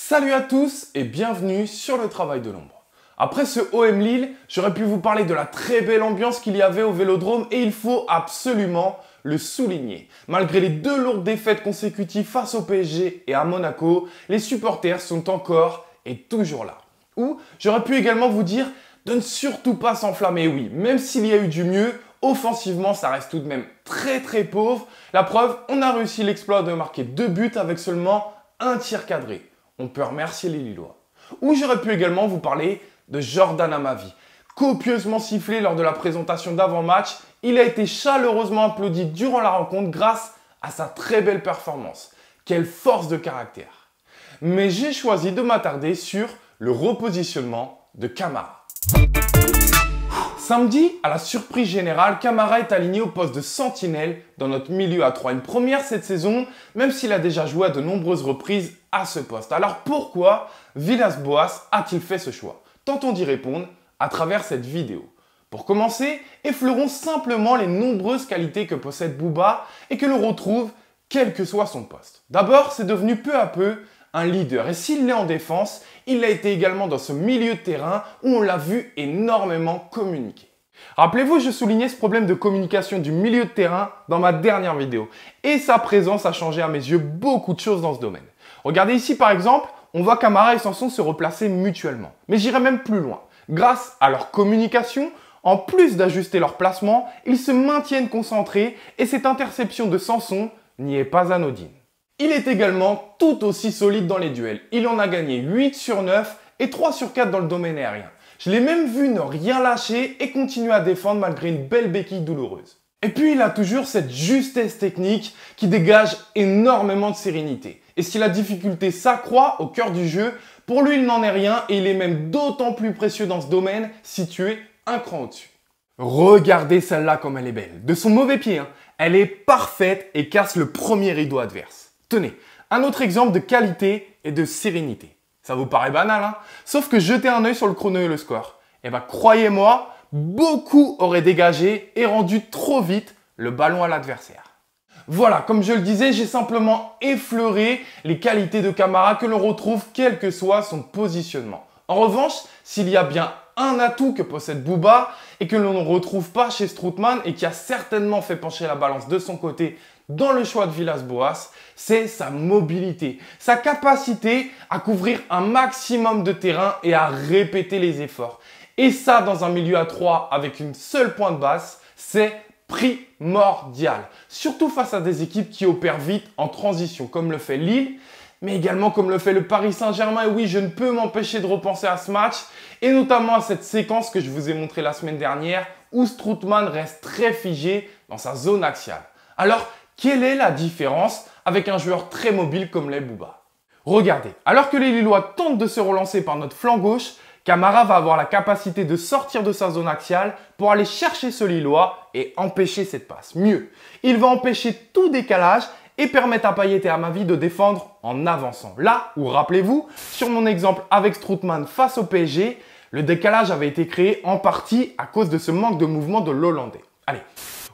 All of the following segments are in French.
Salut à tous et bienvenue sur le travail de l'ombre. Après ce OM Lille, j'aurais pu vous parler de la très belle ambiance qu'il y avait au Vélodrome et il faut absolument le souligner. Malgré les 2 lourdes défaites consécutives face au PSG et à Monaco, les supporters sont encore et toujours là. Ou j'aurais pu également vous dire de ne surtout pas s'enflammer. Oui, même s'il y a eu du mieux, offensivement ça reste tout de même très pauvre. La preuve, on a réussi l'exploit de marquer 2 buts avec seulement un tir cadré. On peut remercier les Lillois. Ou j'aurais pu également vous parler de Jordan Amavi. Copieusement sifflé lors de la présentation d'avant-match, il a été chaleureusement applaudi durant la rencontre grâce à sa très belle performance. Quelle force de caractère. Mais j'ai choisi de m'attarder sur le repositionnement de Camara. Samedi, à la surprise générale, Camara est aligné au poste de sentinelle dans notre milieu à 3. Une première cette saison, même s'il a déjà joué à de nombreuses reprises à ce poste. Alors pourquoi Villas-Boas a-t-il fait ce choix? Tentons d'y répondre à travers cette vidéo. Pour commencer, effleurons simplement les nombreuses qualités que possède Bouba et que l'on retrouve quel que soit son poste. D'abord, c'est devenu peu à peu un leader. Et s'il l'est en défense, il l'a été également dans ce milieu de terrain où on l'a vu énormément communiquer. Rappelez-vous, je soulignais ce problème de communication du milieu de terrain dans ma dernière vidéo. Et sa présence a changé à mes yeux beaucoup de choses dans ce domaine. Regardez ici par exemple, on voit Camara et Sanson se replacer mutuellement. Mais j'irai même plus loin. Grâce à leur communication, en plus d'ajuster leur placement, ils se maintiennent concentrés et cette interception de Sanson n'y est pas anodine. Il est également tout aussi solide dans les duels. Il en a gagné 8 sur 9 et 3 sur 4 dans le domaine aérien. Je l'ai même vu ne rien lâcher et continuer à défendre malgré une belle béquille douloureuse. Et puis il a toujours cette justesse technique qui dégage énormément de sérénité. Et si la difficulté s'accroît au cœur du jeu, pour lui il n'en est rien et il est même d'autant plus précieux dans ce domaine situé un cran au-dessus. Regardez celle-là comme elle est belle. De son mauvais pied, elle est parfaite et casse le premier rideau adverse. Tenez, un autre exemple de qualité et de sérénité. Ça vous paraît banal, Sauf que jeter un œil sur le chrono et le score. Eh bien, croyez-moi, beaucoup auraient dégagé et rendu trop vite le ballon à l'adversaire. Voilà, comme je le disais, j'ai simplement effleuré les qualités de Camara que l'on retrouve quel que soit son positionnement. En revanche, s'il y a bien un atout que possède Bouba et que l'on ne retrouve pas chez Strootman et qui a certainement fait pencher la balance de son côté dans le choix de Villas-Boas, c'est sa mobilité, sa capacité à couvrir un maximum de terrain et à répéter les efforts. Et ça, dans un milieu à 3 avec une seule pointe basse, c'est primordial. Surtout face à des équipes qui opèrent vite en transition, comme le fait Lille, mais également comme le fait le Paris Saint-Germain. Et oui, je ne peux m'empêcher de repenser à ce match, et notamment à cette séquence que je vous ai montrée la semaine dernière, où Strootman reste très figé dans sa zone axiale. Alors, quelle est la différence avec un joueur très mobile comme l'est Bouba? Regardez, alors que les Lillois tentent de se relancer par notre flanc gauche, Camara va avoir la capacité de sortir de sa zone axiale pour aller chercher ce Lillois et empêcher cette passe. Mieux, il va empêcher tout décalage et permettre à Payet et Amavi de défendre en avançant. Là où, rappelez-vous, sur mon exemple avec Strootman face au PSG, le décalage avait été créé en partie à cause de ce manque de mouvement de l'Hollandais. Allez,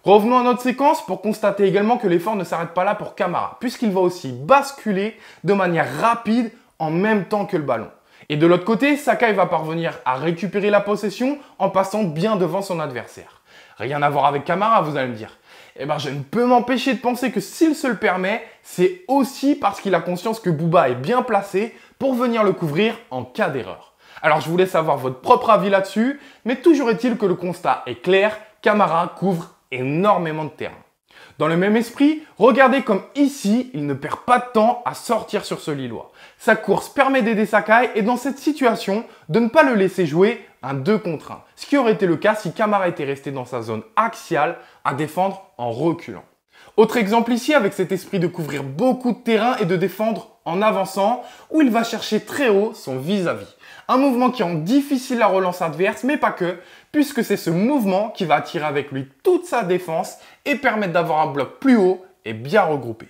revenons à notre séquence pour constater également que l'effort ne s'arrête pas là pour Camara, puisqu'il va aussi basculer de manière rapide en même temps que le ballon. Et de l'autre côté, Sakai va parvenir à récupérer la possession en passant bien devant son adversaire. Rien à voir avec Camara, vous allez me dire. Eh bien, je ne peux m'empêcher de penser que s'il se le permet, c'est aussi parce qu'il a conscience que Bouba est bien placé pour venir le couvrir en cas d'erreur. Alors, je vous laisse avoir votre propre avis là-dessus, mais toujours est-il que le constat est clair, Camara couvre énormément de terrain. Dans le même esprit, regardez comme ici, il ne perd pas de temps à sortir sur ce Lillois. Sa course permet d'aider Sakai et dans cette situation, de ne pas le laisser jouer un 2 contre 1. Ce qui aurait été le cas si Camara était resté dans sa zone axiale à défendre en reculant. Autre exemple ici avec cet esprit de couvrir beaucoup de terrain et de défendre en avançant où il va chercher très haut son vis-à-vis. Un mouvement qui rend difficile la relance adverse, mais pas que, puisque c'est ce mouvement qui va attirer avec lui toute sa défense et permettre d'avoir un bloc plus haut et bien regroupé.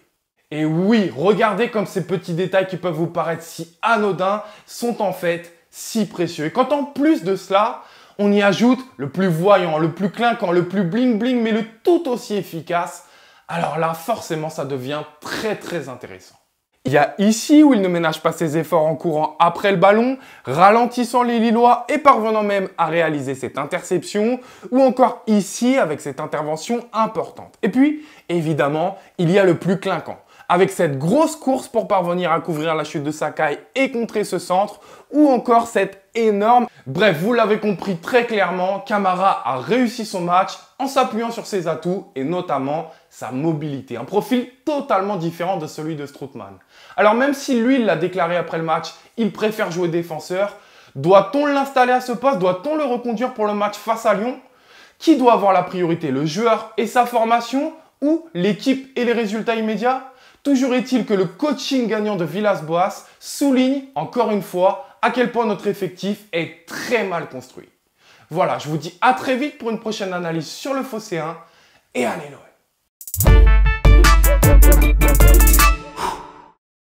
Et oui, regardez comme ces petits détails qui peuvent vous paraître si anodins sont en fait si précieux. Et quand en plus de cela, on y ajoute le plus voyant, le plus clinquant, le plus bling bling, mais le tout aussi efficace, alors là, forcément, ça devient très intéressant. Il y a ici où il ne ménage pas ses efforts en courant après le ballon, ralentissant les Lillois et parvenant même à réaliser cette interception, ou encore ici avec cette intervention importante. Et puis, évidemment, il y a le plus clinquant, avec cette grosse course pour parvenir à couvrir la chute de Sakai et contrer ce centre, ou encore cette énorme... Bref, vous l'avez compris très clairement, Camara a réussi son match en s'appuyant sur ses atouts et notamment sa mobilité. Un profil totalement différent de celui de Strootman. Alors même si lui, il l'a déclaré après le match, il préfère jouer défenseur, doit-on l'installer à ce poste? Doit-on le reconduire pour le match face à Lyon? Qui doit avoir la priorité? Le joueur et sa formation ou l'équipe et les résultats immédiats? Toujours est-il que le coaching gagnant de Villas-Boas souligne encore une fois à quel point notre effectif est très mal construit. Voilà, je vous dis à très vite pour une prochaine analyse sur le Phocéen et allez l'OM.